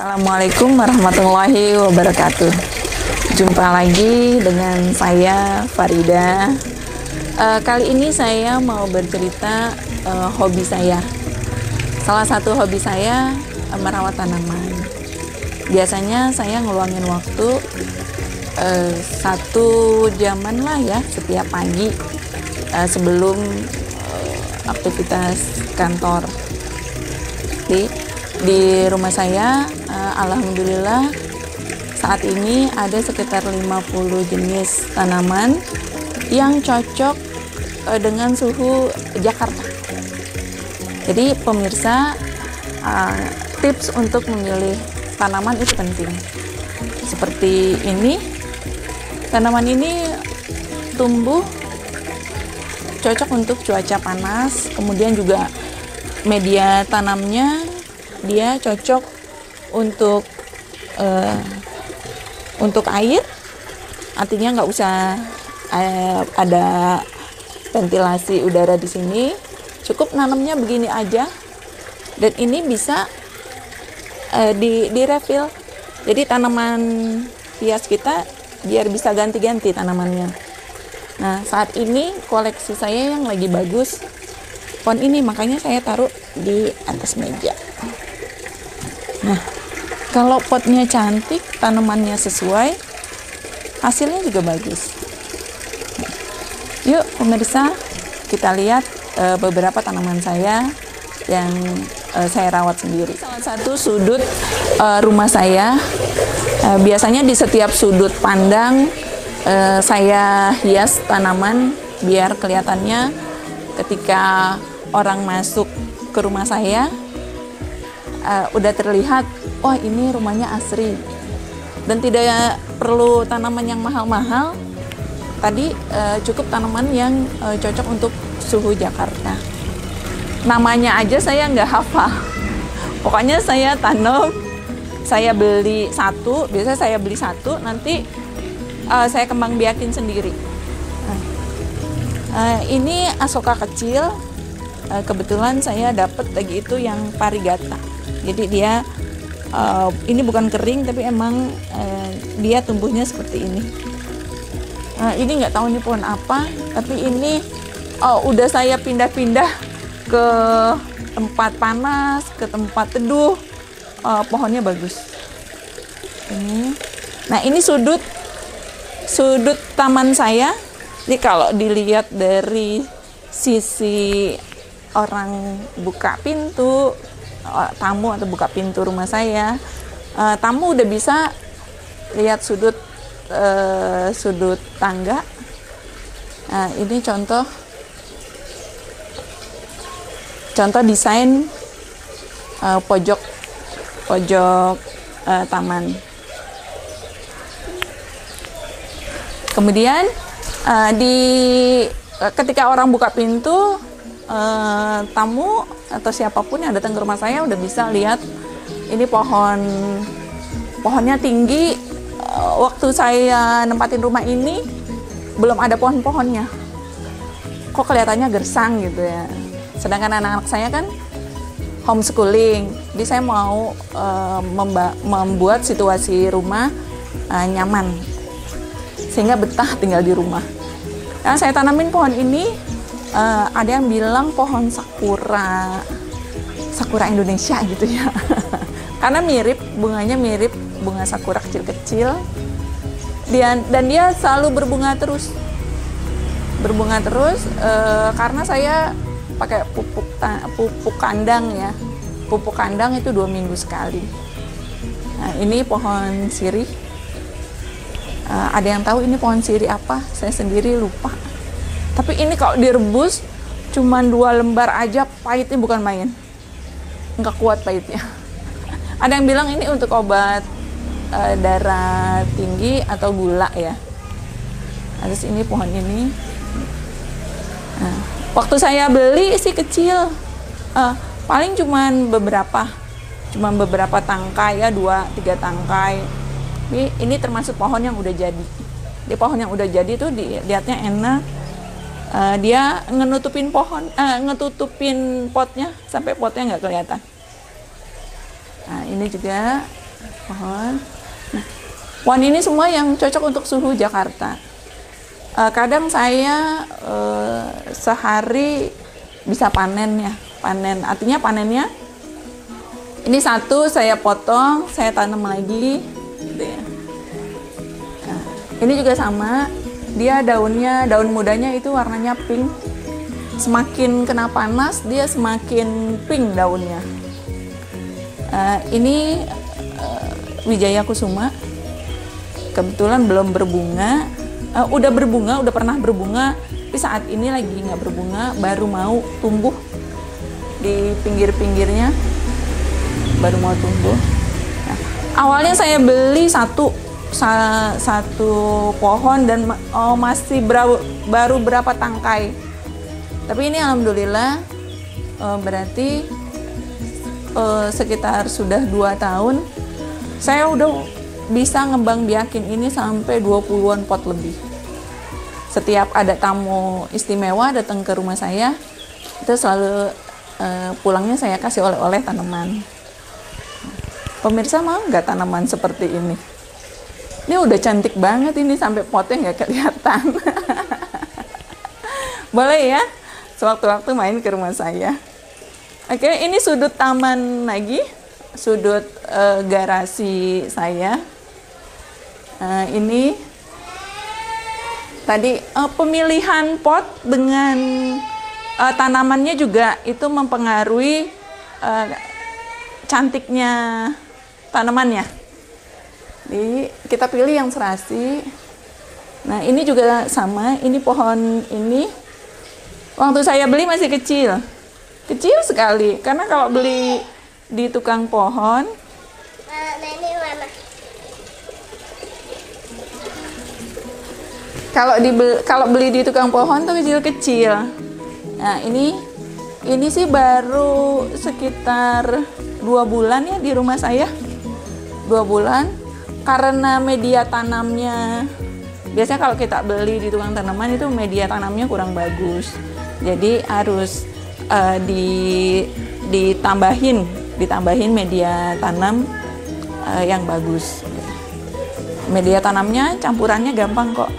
Assalamualaikum warahmatullahi wabarakatuh. Jumpa lagi dengan saya Farida. Kali ini saya mau bercerita hobi saya. Salah satu hobi saya merawat tanaman. Biasanya saya ngeluangin waktu 1 jaman lah ya setiap pagi sebelum aktivitas kantor. Di rumah saya, alhamdulillah saat ini ada sekitar 50 jenis tanaman yang cocok dengan suhu Jakarta. Jadi pemirsa, tips untuk memilih tanaman itu penting. Seperti ini, tanaman ini tumbuh cocok untuk cuaca panas, kemudian juga media tanamnya dia cocok untuk air, artinya nggak usah ada ventilasi udara di sini, cukup nanamnya begini aja, dan ini bisa di refill. Jadi tanaman hias kita biar bisa ganti-ganti tanamannya. Nah, saat ini koleksi saya yang lagi bagus pohon ini, makanya saya taruh di atas meja. Nah, kalau potnya cantik, tanamannya sesuai, hasilnya juga bagus. Yuk pemirsa, kita lihat beberapa tanaman saya yang saya rawat sendiri. Salah satu sudut rumah saya, biasanya di setiap sudut pandang saya hias tanaman biar kelihatannya ketika orang masuk ke rumah saya udah terlihat, wah ini rumahnya asri, dan tidak perlu tanaman yang mahal-mahal. Tadi cukup tanaman yang cocok untuk suhu Jakarta. Namanya aja saya nggak hafal, pokoknya saya tanam, saya beli satu, biasanya saya beli satu, nanti saya kembang biakin sendiri. Ini asoka kecil, kebetulan saya dapat lagi itu yang parigata. Jadi dia ini bukan kering, tapi emang dia tumbuhnya seperti ini. Ini nggak tahu ini pohon apa, tapi ini udah saya pindah-pindah ke tempat panas, ke tempat teduh, pohonnya bagus. Nah ini sudut taman saya. Jadi kalau dilihat dari sisi orang buka pintu, tamu atau buka pintu rumah saya, tamu udah bisa lihat sudut tangga. Nah, ini contoh desain pojok taman. Kemudian ketika orang buka pintu, tamu atau siapapun yang datang ke rumah saya udah bisa lihat ini pohonnya tinggi. Waktu saya nempatin rumah ini belum ada pohon-pohonnya, kok kelihatannya gersang gitu ya. Sedangkan anak-anak saya kan homeschooling, jadi saya mau membuat situasi rumah nyaman sehingga betah tinggal di rumah. Nah, saya tanamin pohon ini, ada yang bilang pohon sakura Indonesia gitu ya. Karena bunganya mirip bunga sakura kecil-kecil. Dan dia selalu berbunga terus karena saya pakai pupuk kandang ya. Pupuk kandang itu 2 minggu sekali. Nah, ini pohon sirih. Ada yang tahu ini pohon sirih apa? Saya sendiri lupa. Tapi ini kalau direbus cuman 2 lembar aja, pahitnya bukan main. Nggak kuat pahitnya. Ada yang bilang ini untuk obat darah tinggi atau gula ya. Terus ini pohon ini. Nah, waktu saya beli sih kecil, paling cuman beberapa tangkai ya, 2-3 tangkai. Ini termasuk pohon yang udah jadi. Di pohon yang udah jadi tuh lihatnya enak. Dia ngetutupin potnya sampai potnya nggak kelihatan. Nah, ini juga pohon. Nah, pohon ini semua yang cocok untuk suhu Jakarta. Kadang saya sehari bisa panen ya, panen. Artinya panennya ini satu saya potong, saya tanam lagi. Gitu ya. Nah, ini juga sama. Dia daun mudanya itu warnanya pink. Semakin kena panas, dia semakin pink daunnya. Ini Wijaya Kusuma. Kebetulan belum berbunga. Udah berbunga, udah pernah berbunga. Tapi saat ini lagi nggak berbunga, baru mau tumbuh di pinggir-pinggirnya. Baru mau tumbuh. Nah, awalnya saya beli satu pohon dan masih baru berapa tangkai. Tapi ini alhamdulillah berarti sekitar sudah 2 tahun saya udah bisa ngembang biakin ini sampai 20-an pot lebih. Setiap ada tamu istimewa datang ke rumah saya, itu selalu pulangnya saya kasih oleh-oleh tanaman. Pemirsa mau nggak tanaman seperti ini? Ini udah cantik banget ini, sampai potnya nggak kelihatan. Boleh ya, sewaktu-waktu main ke rumah saya. Oke, ini sudut taman lagi, sudut garasi saya. Ini tadi pemilihan pot dengan tanamannya juga itu mempengaruhi cantiknya tanamannya. Jadi kita pilih yang serasi. Nah, ini juga sama, ini pohon ini waktu saya beli masih kecil sekali, karena kalau beli di tukang pohon kalau beli di tukang pohon tuh kecil-kecil. Nah, ini sih baru sekitar 2 bulan ya di rumah saya, 2 bulan, karena media tanamnya biasanya kalau kita beli di tukang tanaman itu media tanamnya kurang bagus. Jadi harus ditambahin media tanam yang bagus. Media tanamnya campurannya gampang kok.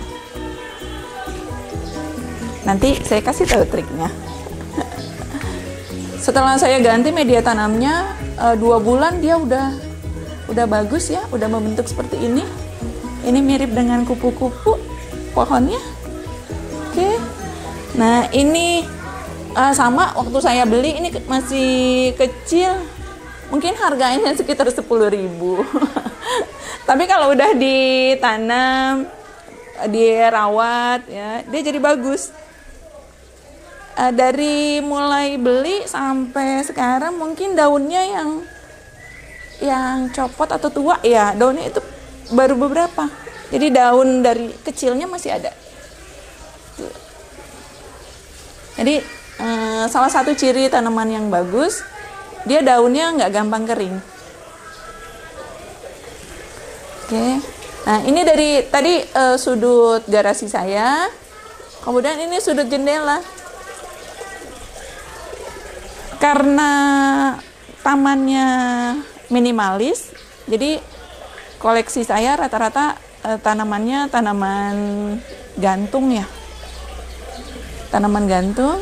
Nanti saya kasih tahu triknya. Setelah saya ganti media tanamnya 2 bulan dia udah bagus ya, udah membentuk seperti ini. Ini mirip dengan kupu-kupu pohonnya. Oke. Nah, ini sama waktu saya beli ini masih kecil, mungkin harganya sekitar 10.000. Tapi kalau udah ditanam, dirawat ya, dia jadi bagus. Dari mulai beli sampai sekarang mungkin daunnya yang copot atau tua ya, daunnya itu baru beberapa. Jadi daun dari kecilnya masih ada. Jadi salah satu ciri tanaman yang bagus, dia daunnya nggak gampang kering. Oke, nah ini dari tadi sudut garasi saya, kemudian ini sudut jendela. Karena tamannya minimalis, jadi koleksi saya rata-rata tanamannya tanaman gantung ya, tanaman gantung.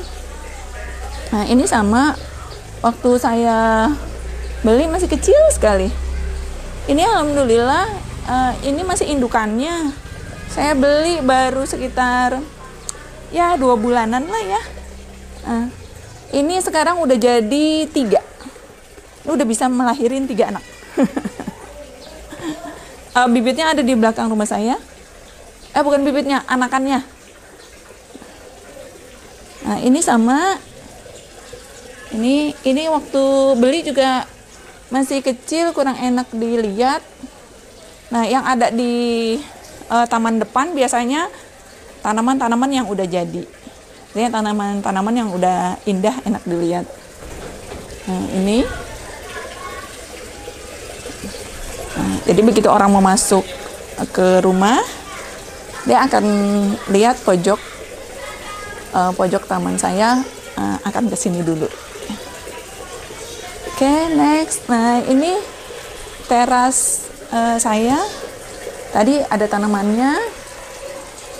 Nah, ini sama waktu saya beli masih kecil sekali. Ini alhamdulillah ini masih indukannya. Saya beli baru sekitar ya 2 bulanan lah ya. Ini sekarang udah jadi 3. Ini udah bisa melahirin 3 anak. Bibitnya ada di belakang rumah saya. Bukan bibitnya, anakannya. Nah, ini sama. Ini waktu beli juga masih kecil, kurang enak dilihat. Nah, yang ada di taman depan biasanya tanaman-tanaman yang udah jadi. Ini tanaman-tanaman yang udah indah, enak dilihat. Nah, ini. Nah, jadi begitu orang mau masuk ke rumah, dia akan lihat pojok taman saya, akan ke sini dulu. Oke, next. Nah, ini teras saya tadi ada tanamannya.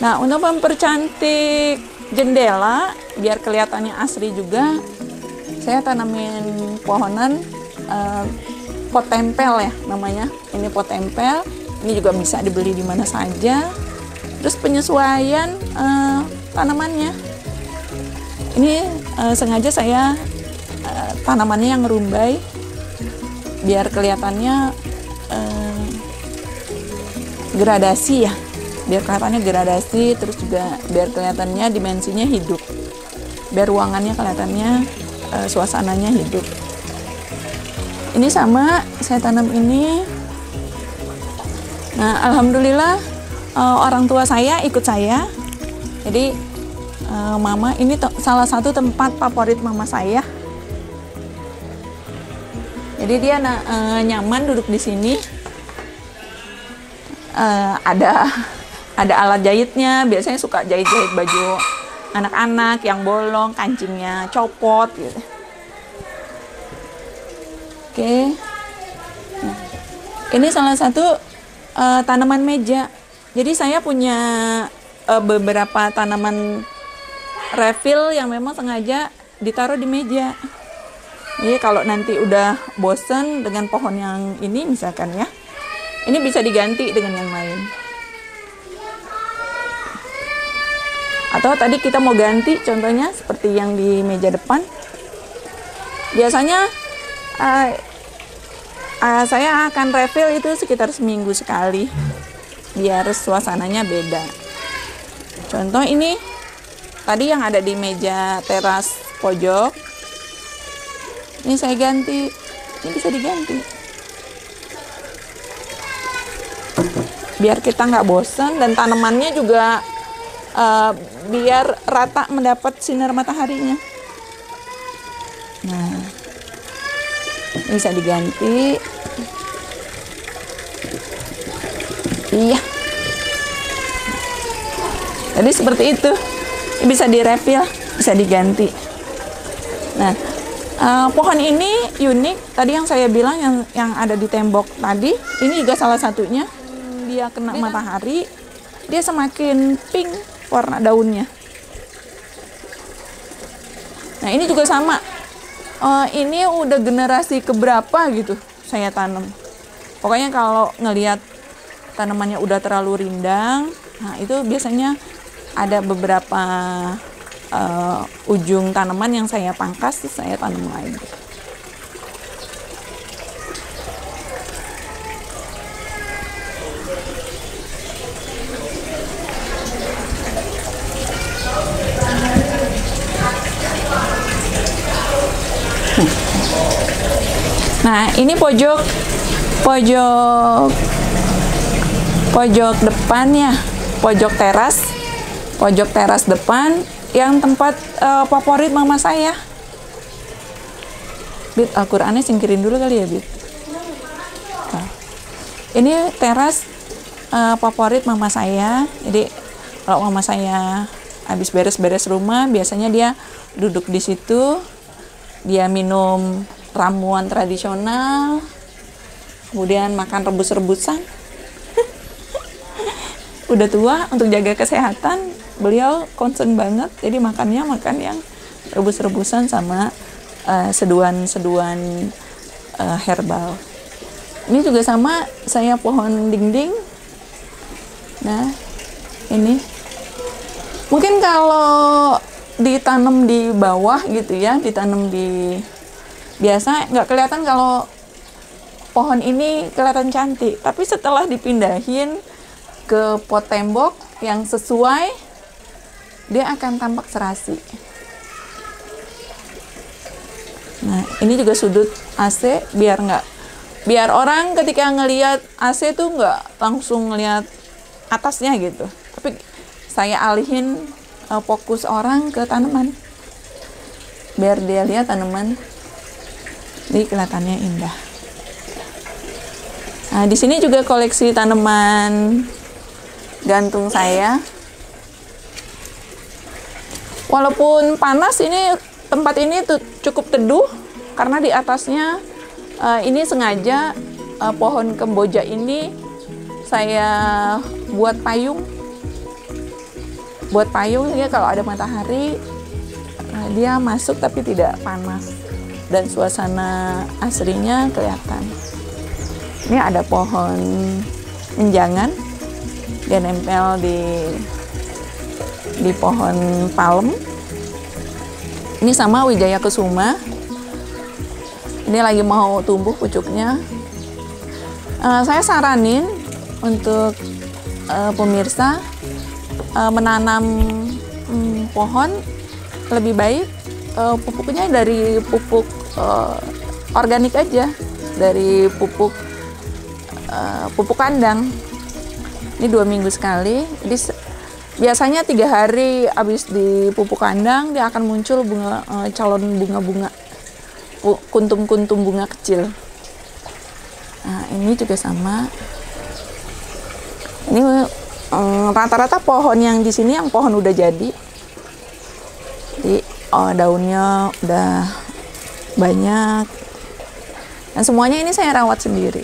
Nah, untuk mempercantik jendela biar kelihatannya asri juga, saya tanamin pohonan pot tempel ya namanya. Ini pot tempel, ini juga bisa dibeli di mana saja. Terus penyesuaian tanamannya, ini sengaja saya tanamannya yang ngerumbai biar kelihatannya gradasi ya, biar kelihatannya gradasi, terus juga biar kelihatannya dimensinya hidup, biar ruangannya kelihatannya suasananya hidup. Ini sama saya tanam ini. Nah, alhamdulillah orang tua saya ikut saya. Jadi mama ini salah satu tempat favorit mama saya. Jadi dia nyaman duduk di sini. Ada alat jahitnya. Biasanya suka jahit-jahit baju anak-anak yang bolong, kancingnya copot gitu. Oke. Nah, ini salah satu tanaman meja. Jadi saya punya beberapa tanaman refill yang memang sengaja ditaruh di meja. Jadi kalau nanti udah bosen dengan pohon yang ini misalkan ya, ini bisa diganti dengan yang lain. Atau tadi kita mau ganti contohnya seperti yang di meja depan. Biasanya saya akan refill itu sekitar seminggu sekali biar suasananya beda. Contoh ini tadi yang ada di meja teras pojok, ini saya ganti, ini bisa diganti biar kita nggak bosan, dan tanamannya juga biar rata mendapat sinar mataharinya. Nah, ini bisa diganti. Iya, jadi seperti itu, ini bisa direfill, bisa diganti. Nah, pohon ini unik. Tadi yang saya bilang yang ada di tembok tadi, ini juga salah satunya. Dia kena matahari, dia semakin pink warna daunnya. Nah, ini juga sama. Ini udah generasi keberapa gitu saya tanam. Pokoknya kalau ngelihat tanamannya udah terlalu rindang, nah itu biasanya ada beberapa ujung tanaman yang saya pangkas, terus saya tanam lagi. Nah, ini pojok depan ya, pojok teras depan yang tempat favorit mama saya. Bit, Al-Qur'annya singkirin dulu kali ya, Bit. Nah, ini teras favorit mama saya. Jadi kalau mama saya habis beres-beres rumah, biasanya dia duduk di situ, dia minum ramuan tradisional, kemudian makan rebus-rebusan. Udah tua, untuk jaga kesehatan beliau concern banget, jadi makan yang rebus-rebusan sama seduhan-seduhan herbal. Ini juga sama, saya pohon dinding. Nah, ini mungkin kalau ditanam di bawah gitu ya, ditanam di biasa nggak kelihatan kalau pohon ini kelihatan cantik, tapi setelah dipindahin ke pot tembok yang sesuai, dia akan tampak serasi. Nah, ini juga sudut AC biar orang ketika ngelihat AC tuh nggak langsung ngelihat atasnya gitu, tapi saya alihin fokus orang ke tanaman biar dia lihat tanaman. Jadi kelihatannya indah. Nah, di sini juga koleksi tanaman gantung saya. Walaupun panas, ini tempat ini cukup teduh karena di atasnya ini sengaja pohon kemboja ini saya buat payung. Buat payung ya, kalau ada matahari dia masuk tapi tidak panas dan suasana asrinya kelihatan. Ini ada pohon menjangan, dia nempel di pohon palem. Ini sama Wijaya Kusuma. Ini lagi mau tumbuh pucuknya. Saya saranin untuk pemirsa menanam pohon lebih baik pupuknya dari pupuk organik aja, dari pupuk kandang. Ini 2 minggu sekali. Jadi biasanya 3 hari habis di pupuk kandang dia akan muncul bunga, calon bunga-bunga, kuntum-kuntum bunga kecil. Nah, ini juga sama. Ini rata-rata pohon yang di sini yang pohon udah jadi. Jadi daunnya udah banyak. Dan semuanya ini saya rawat sendiri.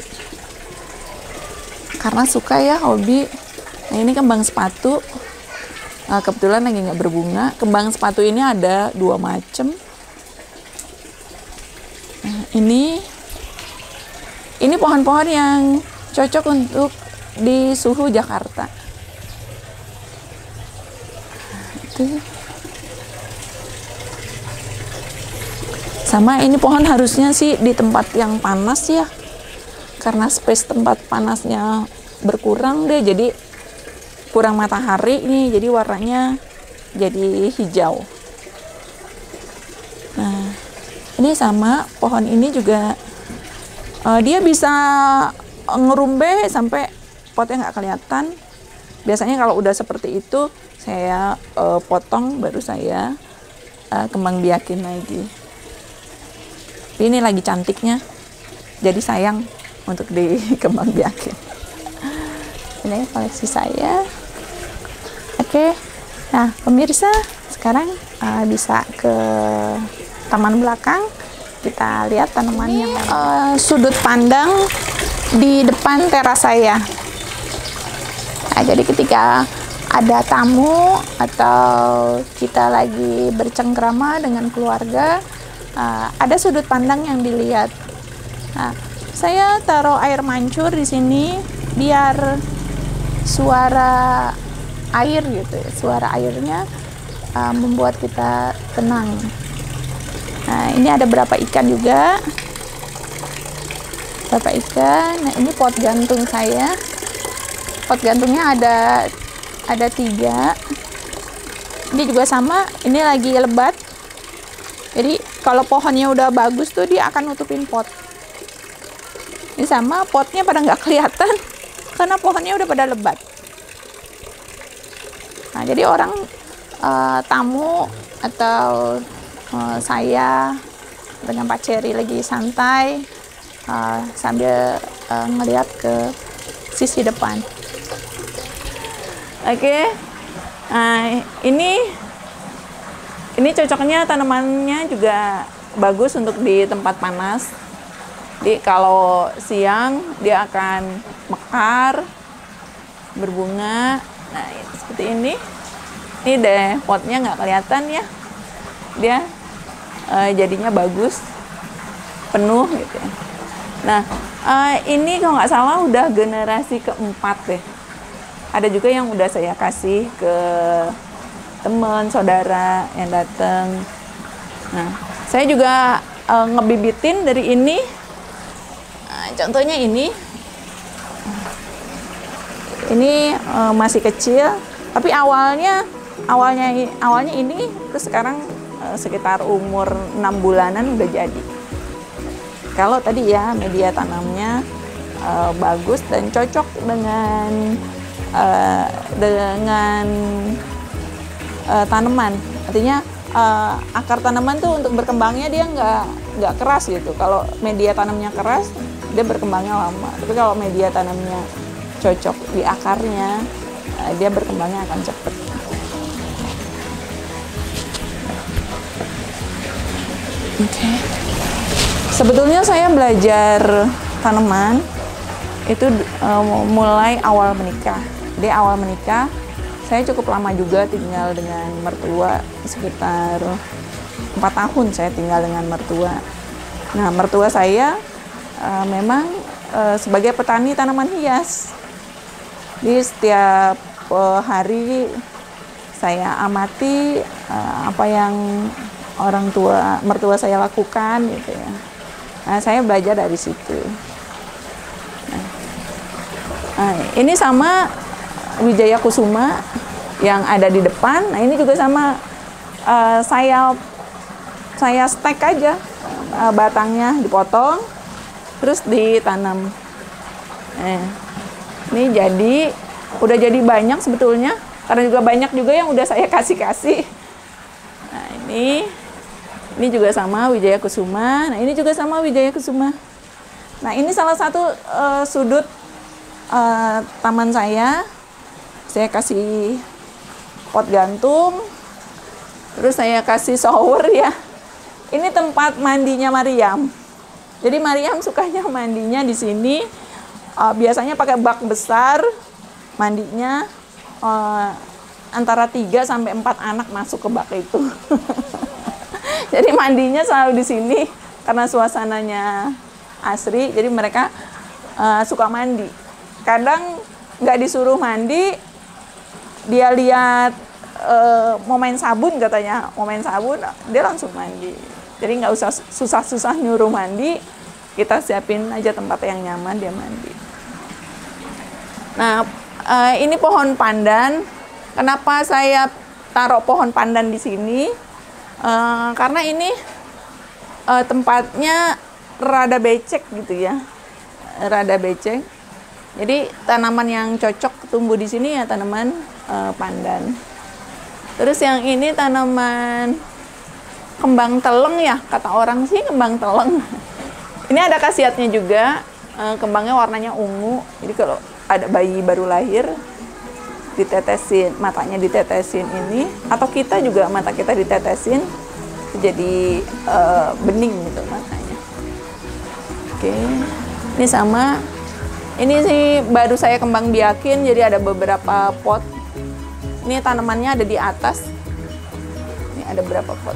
Karena suka ya, hobi. Nah, ini kembang sepatu. Kebetulan lagi nggak berbunga. Kembang sepatu ini ada 2 macam. Nah, ini pohon-pohon yang cocok untuk di suhu Jakarta. Itu. Sama ini pohon harusnya sih di tempat yang panas ya. Karena space tempat panasnya berkurang deh, jadi kurang matahari nih, jadi warnanya jadi hijau. Nah, ini sama pohon ini juga dia bisa ngerumbe sampai potnya nggak kelihatan. Biasanya kalau udah seperti itu saya potong, baru saya kembang biakin lagi. Ini lagi cantiknya, jadi sayang untuk dikembang biakin. Ini koleksi saya. Oke, nah pemirsa sekarang bisa ke taman belakang. Kita lihat tanamannya. Sudut pandang di depan teras saya. Nah, jadi ketika ada tamu atau kita lagi bercengkrama dengan keluarga, ada sudut pandang yang dilihat. Nah, saya taruh air mancur di sini biar suara air gitu ya, suara airnya membuat kita tenang. Nah, ini ada berapa ikan juga. Berapa ikan. Nah, ini pot gantung saya. Pot gantungnya ada 3. Ini juga sama, ini lagi lebat. Jadi kalau pohonnya udah bagus tuh dia akan nutupin pot. Ini sama, potnya pada nggak kelihatan karena pohonnya udah pada lebat. Nah, jadi orang tamu atau saya dengan Pak Cherry lagi santai sambil ngelihat ke sisi depan. Oke. Nah, ini cocoknya tanamannya juga bagus untuk di tempat panas. Jadi kalau siang dia akan mekar, berbunga. Nah, seperti ini. Ini deh potnya nggak kelihatan ya. Dia jadinya bagus, penuh gitu ya. Nah, ini kalau nggak salah udah generasi keempat deh. Ada juga yang udah saya kasih ke teman, saudara yang datang. Nah, saya juga ngebibitin dari ini. Nah, contohnya ini masih kecil, tapi awalnya ini, terus sekarang sekitar umur 6 bulanan udah jadi. Kalau tadi ya media tanamnya bagus dan cocok dengan tanaman. Artinya akar tanaman tuh untuk berkembangnya dia nggak keras gitu. Kalau media tanamnya keras, dia berkembangnya lama. Tapi kalau media tanamnya cocok di akarnya, dia berkembangnya akan cepat. Oke. Sebetulnya saya belajar tanaman itu mulai awal menikah. Di awal menikah, saya cukup lama juga tinggal dengan mertua, sekitar 4 tahun saya tinggal dengan mertua. Nah, mertua saya memang sebagai petani tanaman hias. Di setiap hari saya amati apa yang mertua saya lakukan gitu ya. Nah, saya belajar dari situ. Nah, ini sama Wijaya Kusuma yang ada di depan. Nah, ini juga sama, saya stek aja, batangnya dipotong terus ditanam. Ini udah jadi banyak sebetulnya, karena juga banyak juga yang udah saya kasih. Nah, ini juga sama Wijaya Kusuma. Nah, ini juga sama Wijaya Kusuma. Nah, ini salah satu sudut taman saya kasih pot gantung, terus saya kasih shower ya. Ini tempat mandinya Mariam. Jadi Mariam sukanya mandinya di sini. Biasanya pakai bak besar, mandinya antara 3 sampai 4 anak masuk ke bak itu. Jadi mandinya selalu di sini karena suasananya asri. Jadi mereka suka mandi. Kadang nggak disuruh mandi, dia lihat mau main sabun katanya, mau main sabun, dia langsung mandi. Jadi nggak usah susah-susah nyuruh mandi, kita siapin aja tempat yang nyaman, dia mandi. Nah, ini pohon pandan. Kenapa saya taruh pohon pandan di sini? Karena ini tempatnya rada becek gitu ya, rada becek. Jadi tanaman yang cocok tumbuh di sini ya tanaman pandan. Terus yang ini tanaman kembang teleng ya, kata orang sih kembang teleng. Ini ada khasiatnya juga, kembangnya warnanya ungu. Jadi kalau ada bayi baru lahir, ditetesin, matanya ditetesin ini, atau kita juga mata kita ditetesin, jadi bening gitu matanya. Oke, ini sama. Ini sih baru saya kembang biakin, jadi ada beberapa pot. Ini tanamannya ada di atas. Ini ada berapa pot.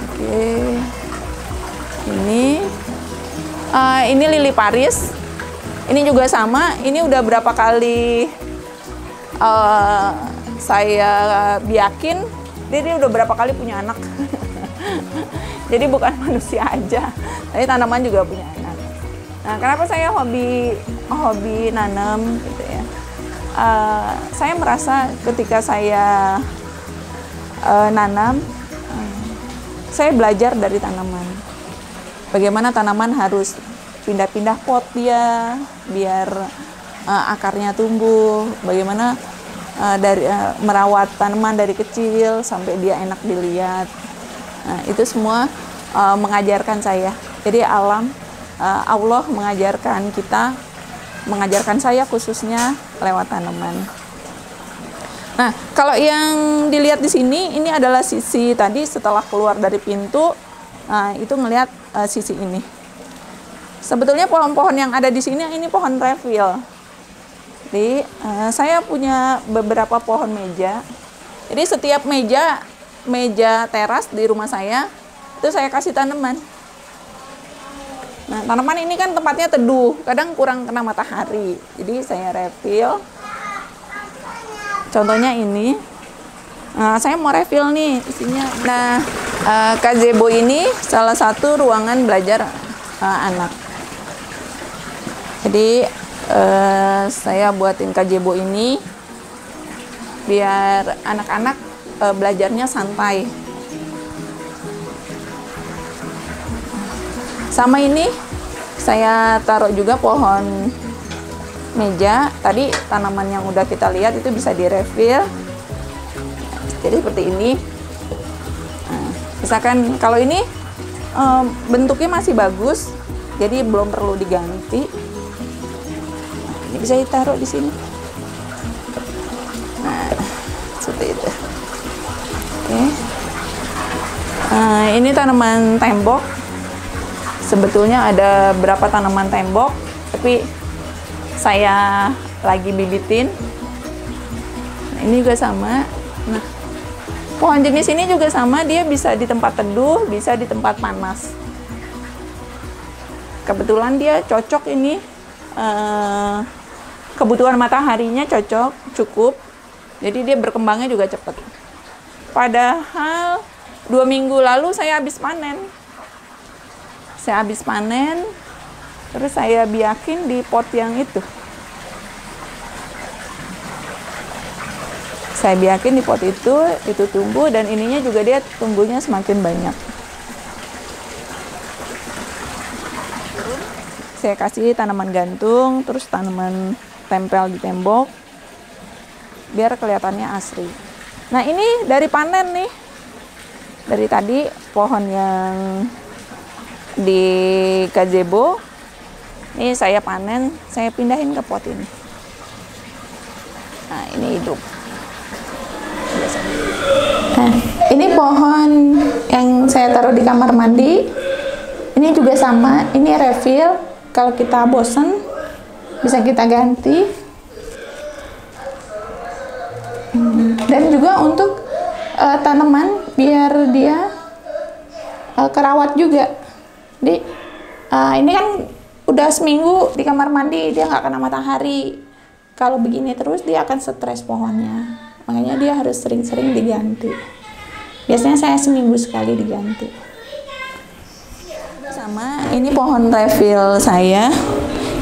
Oke. Ini lili Paris. Ini juga sama. Ini udah berapa kali saya biakin. Dia udah berapa kali punya anak. Jadi bukan manusia aja, tapi tanaman juga punya anak. Nah, kenapa saya hobi nanam gitu ya? Saya merasa ketika saya nanam, saya belajar dari tanaman. Bagaimana tanaman harus pindah-pindah pot dia biar akarnya tumbuh. Bagaimana merawat tanaman dari kecil sampai dia enak dilihat. Nah, itu semua mengajarkan saya. Jadi Allah mengajarkan saya khususnya lewat tanaman. Nah, kalau yang dilihat di sini, ini adalah sisi tadi setelah keluar dari pintu, itu ngelihat sisi ini. Sebetulnya pohon-pohon yang ada di sini ini pohon refill. Jadi saya punya beberapa pohon meja. Jadi setiap meja teras di rumah saya itu saya kasih tanaman. Nah, tanaman ini kan tempatnya teduh, kadang kurang kena matahari, jadi saya refill. Contohnya ini, saya mau refill nih isinya. Nah, gazebo ini salah satu ruangan belajar anak. Jadi saya buatin gazebo ini biar anak-anak belajarnya santai. Sama ini saya taruh juga pohon meja. Tadi tanaman yang udah kita lihat itu bisa direfill. Jadi seperti ini. Nah, misalkan kalau ini bentuknya masih bagus, jadi belum perlu diganti. Nah, ini bisa ditaruh di sini. Nah, seperti itu. Oke. Nah, ini tanaman tembok. Sebetulnya ada berapa tanaman tembok. tapi saya lagi bibitin. Nah, ini juga sama. Nah, pohon jenis ini juga sama, dia bisa di tempat teduh, bisa di tempat panas. Kebetulan dia cocok ini, kebutuhan mataharinya cocok, cukup. Jadi dia berkembangnya juga cepat. Padahal 2 minggu lalu saya habis panen. Terus saya biakin di pot yang itu. Saya biakin di pot itu tumbuh, dan ininya juga dia tumbuhnya semakin banyak. Saya kasih tanaman gantung, terus tanaman tempel di tembok, biar kelihatannya asri. Nah, ini dari panen nih. Dari tadi pohon yang di gazebo, ini saya panen, saya pindahin ke pot ini. Nah, ini hidup. Nah, ini pohon yang saya taruh di kamar mandi. Ini juga sama, ini refill. Kalau kita bosan, bisa kita ganti. Dan juga untuk tanaman, biar dia kerawat juga. Jadi ini kan udah seminggu di kamar mandi, dia nggak kena matahari. Kalau begini terus, dia akan stres pohonnya. Makanya dia harus sering-sering diganti. Biasanya saya seminggu sekali diganti. Sama, ini pohon refill saya.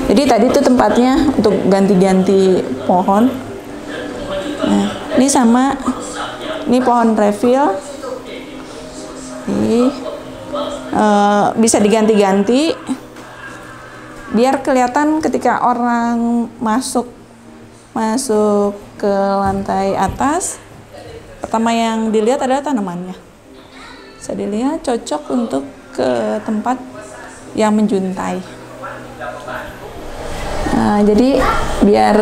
Jadi tadi itu tempatnya untuk ganti-ganti pohon. Nah, ini sama, ini pohon refill. Ini bisa diganti-ganti biar kelihatan ketika orang masuk ke lantai atas, pertama yang dilihat adalah tanamannya. Bisa dilihat cocok untuk ke tempat yang menjuntai. Nah, jadi biar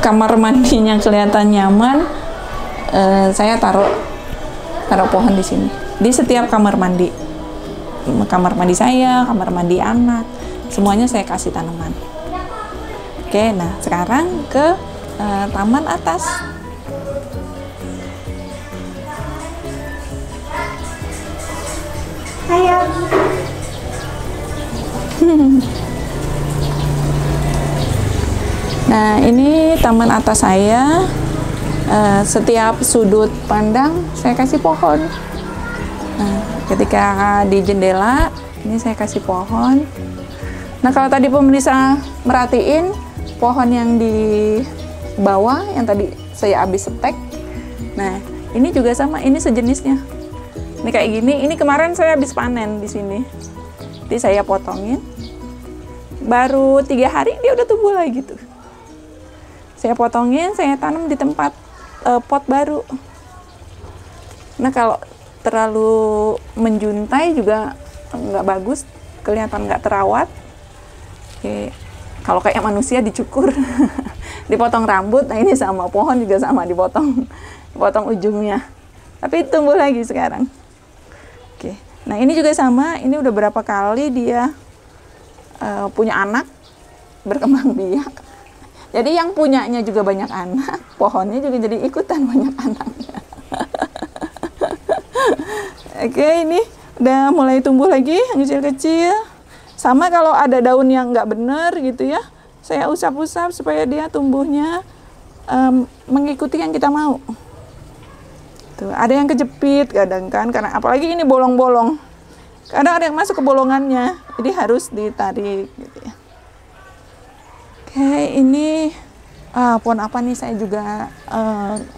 kamar mandinya kelihatan nyaman, saya taruh pohon di sini. Di setiap kamar mandi saya, kamar mandi anak, semuanya saya kasih tanaman. Oke, nah sekarang ke taman atas. Ayo. Nah, ini taman atas saya. Setiap sudut pandang saya kasih pohon. Nah, ketika di jendela ini saya kasih pohon. Nah, kalau tadi pemirsa merhatiin pohon yang di bawah yang tadi saya habis setek. Nah, ini juga sama, ini sejenisnya. Ini kayak gini, ini kemarin saya habis panen di sini. Jadi saya potongin. Baru 3 hari dia udah tumbuh lagi tuh. Saya potongin, saya tanam di tempat pot baru. Nah, kalau terlalu menjuntai juga nggak bagus, kelihatan nggak terawat. Oke. Kalau kayak manusia dicukur, dipotong rambut. Nah, ini sama, pohon juga sama, dipotong ujungnya. Tapi tumbuh lagi sekarang. Oke. Nah, ini juga sama, ini udah berapa kali dia punya anak, berkembang biak. Jadi yang punyanya juga banyak anak, pohonnya juga jadi ikutan banyak anaknya. Oke, ini udah mulai tumbuh lagi yang kecil-kecil. Sama kalau ada daun yang nggak bener gitu ya, saya usap-usap supaya dia tumbuhnya mengikuti yang kita mau. Tuh, ada yang kejepit kadang kan, karena apalagi ini bolong-bolong. Kadang ada yang masuk ke bolongannya, jadi harus ditarik gitu ya. Oke, ini pohon apa nih, saya juga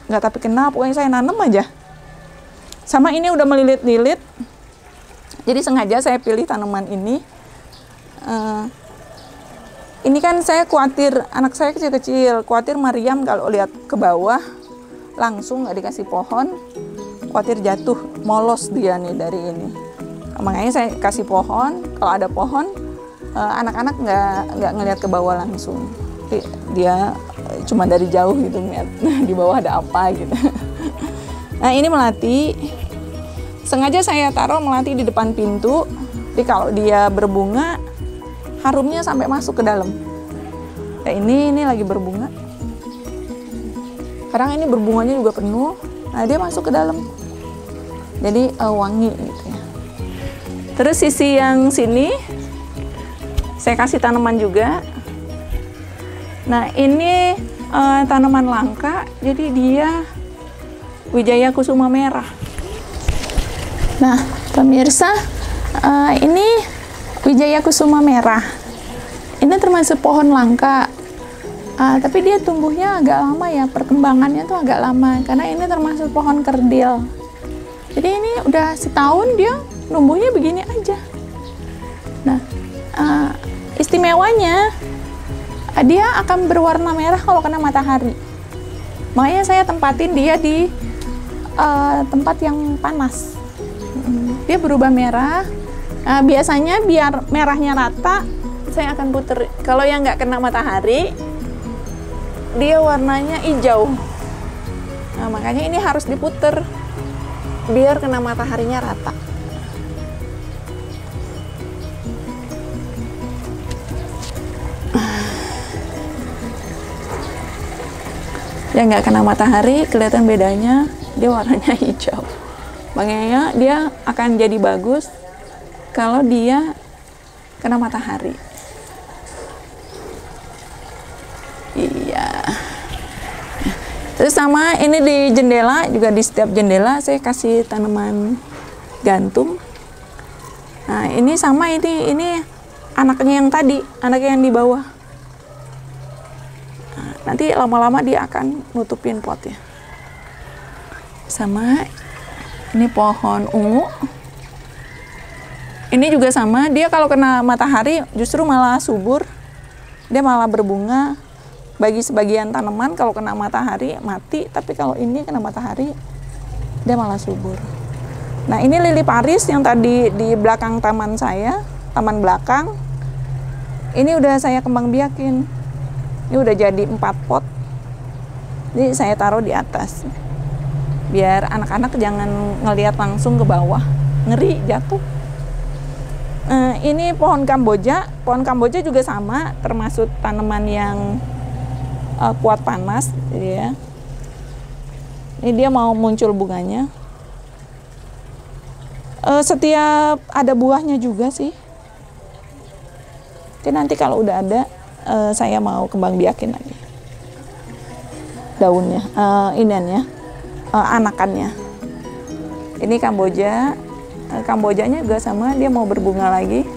nggak tapi kenal, pokoknya saya nanam aja. Sama ini udah melilit-lilit, jadi sengaja saya pilih tanaman ini. Ini kan saya khawatir, anak saya kecil-kecil, khawatir Mariam kalau lihat ke bawah langsung nggak dikasih pohon, khawatir jatuh, molos dia nih dari ini. Makanya saya kasih pohon, kalau ada pohon, anak-anak nggak ngelihat ke bawah langsung. Dia cuma dari jauh gitu ngeliat di bawah ada apa gitu. Nah, ini melati, sengaja saya taruh melati di depan pintu. Jadi kalau dia berbunga, harumnya sampai masuk ke dalam. Ya, ini lagi berbunga. Kadang ini berbunganya juga penuh. Nah, dia masuk ke dalam. Jadi wangi gitu ya. Terus sisi yang sini saya kasih tanaman juga. Nah, ini tanaman langka. Jadi dia Wijaya Kusuma merah. Nah, pemirsa, ini Wijaya Kusuma merah. Ini termasuk pohon langka. Tapi dia tumbuhnya agak lama ya, perkembangannya tuh agak lama karena ini termasuk pohon kerdil. Jadi ini udah setahun dia numbuhnya begini aja. Nah, istimewanya dia akan berwarna merah kalau kena matahari. Makanya saya tempatin dia di tempat yang panas. Dia berubah merah. Biasanya biar merahnya rata, saya akan puter. Kalau yang nggak kena matahari, dia warnanya hijau. Nah, makanya ini harus diputer biar kena mataharinya rata. Yang nggak kena matahari kelihatan bedanya, dia warnanya hijau. Makanya dia akan jadi bagus kalau dia kena matahari. Iya. Terus sama ini di jendela juga, di setiap jendela saya kasih tanaman gantung. Nah, ini sama, ini anaknya yang tadi, anaknya yang di bawah. Nah, nanti lama-lama dia akan nutupin potnya. Sama ini pohon ungu. Ini juga sama, dia kalau kena matahari justru malah subur. Dia malah berbunga. Bagi sebagian tanaman kalau kena matahari mati, tapi kalau ini kena matahari dia malah subur. Nah, ini lili Paris yang tadi di belakang taman saya, taman belakang. Ini udah saya kembang biakin. Ini udah jadi 4 pot. Jadi saya taruh di atas. Biar anak-anak jangan ngelihat langsung ke bawah, ngeri jatuh. Ini pohon Kamboja. Pohon Kamboja juga sama, termasuk tanaman yang kuat panas, ya. Ini dia mau muncul bunganya. Setiap ada buahnya juga sih. Jadi nanti kalau udah ada, saya mau kembang biakin lagi daunnya, iniannya, anakannya. Ini Kamboja. Kambojanya juga sama, dia mau berbunga lagi.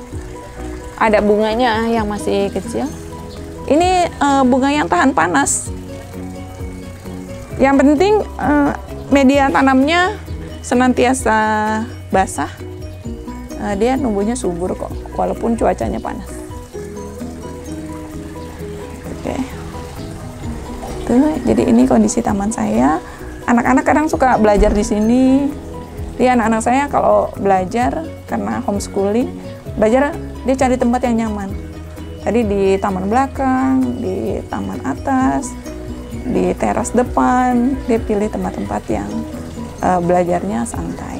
Ada bunganya yang masih kecil. Ini bunga yang tahan panas. Yang penting media tanamnya senantiasa basah. Dia numbuhnya subur kok, walaupun cuacanya panas. Oke. Tuh, jadi ini kondisi taman saya. Anak-anak kadang suka belajar di sini. Jadi anak-anak saya kalau belajar karena homeschooling, belajar dia cari tempat yang nyaman. Tadi di taman belakang, di taman atas, di teras depan, dia pilih tempat-tempat yang belajarnya santai.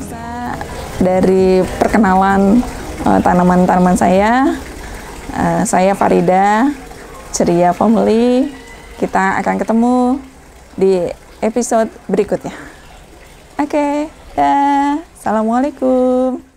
Dari perkenalan tanaman-tanaman saya Farida, Ceria Family. Kita akan ketemu di episode berikutnya. Oke, dah. Assalamualaikum.